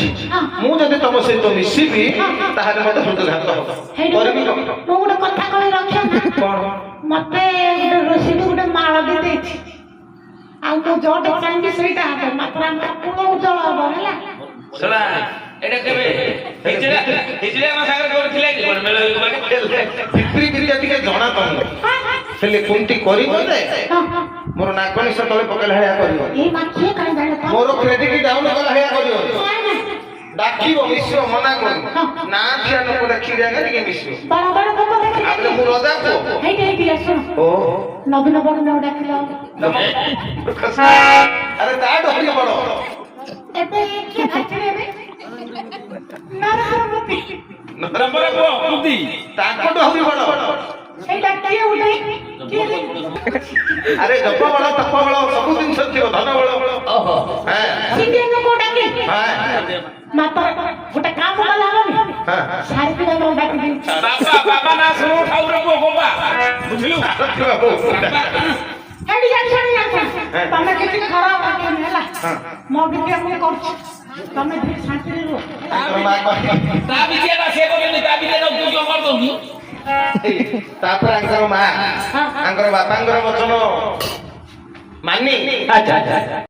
କହିଛି ମୁଁ ଯଦି ତମ ସହିତ ମିଶିବି ତାହେଲେ ମତେ ହୃଦଘାତ ହବ କରିବି ମୁଁ ଗୋଟେ କଥା କହି ରଖିବା ନା କଣ ମତେ ଗୋଟେ ରୋଷେଇ ଗୋଟେ ମାଳ ବି ଦେଇଛି ଆଉ ମୁଁ ଯୋଉଟା ଚାହିଁବି ସେଇଟା ହବ ମାତ୍ର ଆମର କୁଳ ଉଜ୍ଜଳ ହବ ହେଲା ଶୁଣା ଏଟା କେବେ ହିଜଡା ଆମ ସାଙ୍ଗରେ କରୁଥିଲା କି ବଡ ମେଳ ଭିତରି ଭିତରିଆ ଟିକେ ଜଣା ତମକୁ ହେଲେ କୁନ୍ତି କରିବ ଯେ ମୋର ନାକନିଶ ତଳେ ପକେଇଲା ଭଳିଆ କରିବ ଏଇ ମାଖିଏ କାଇଁ ଜାଣିଲ ମୋର କ୍ରେଡିଟ ଡାଉନ କଲା ଭଳିଆ କରିବ ଡାକିବ ମିଶିବ ମନା କରିବ ନା ଥିଲା ଲୋକ ଦେଖିକି ଜାଗା ଟିକେ ମିଶିବ ବଡ ବଡ ଲୋକ ଦେଖିଲେ ଆପରେ ମୁଁ ରଜା ପୁଅ ହେଇଟି ଆସୁନ ଓ ନବୀନ ବଡ ନଉ ଡାକିଲ ଆରେ ତାଠୁ ଟିକେ ବଡ ଏବେ କିଏ ଭାଜିରେ ଏବେ ନରମତି ନମ୍ବର ପୁଅ ବୁଦ୍ଧି ତାଙ୍କଠୁ ଆହୁରି ବଡ ସେଇଟା କିଏ ଉଠେଇ କିଏ ଆରେ ଜପ ବଳ ତପ ବଳ ସବୁ ଜିନିଷ ଥିବ ଧନ ବଳ ଓହୋ ସିଏ ଲୋକ ଡାକି ହଁ ମାତ୍ର ଗୋଟେ କାମ କଲା ହବନି ସାରି ପିଲା ନଉ ଡାକି ଦେଇ ବାବା ନା ଶୁଣୁ ଠାଉର ପୁଅ ଗୋପା ବୁଝିଲୁ ଏଠି ଜାଣିଛ ତମେ କିଛି ଖରାପ ଭାବିବନି ହେଲା ମୋ ବିଦ୍ୟା ମୁଁ କରୁଛି ତମେ ଟିକେ ଶାନ୍ତିରେ ରୁହ ତା ବିଦ୍ୟାଟା ସେ କରୁଛନ୍ତି ତା ବିଦ୍ୟାଟା ତୁ କଣ କରିଦଉଛୁ ତାପରେ ଆଙ୍କର ମା ଆଙ୍କର ବାପାଙ୍କର ବଚନ ମାନି ଆଚ୍ଛା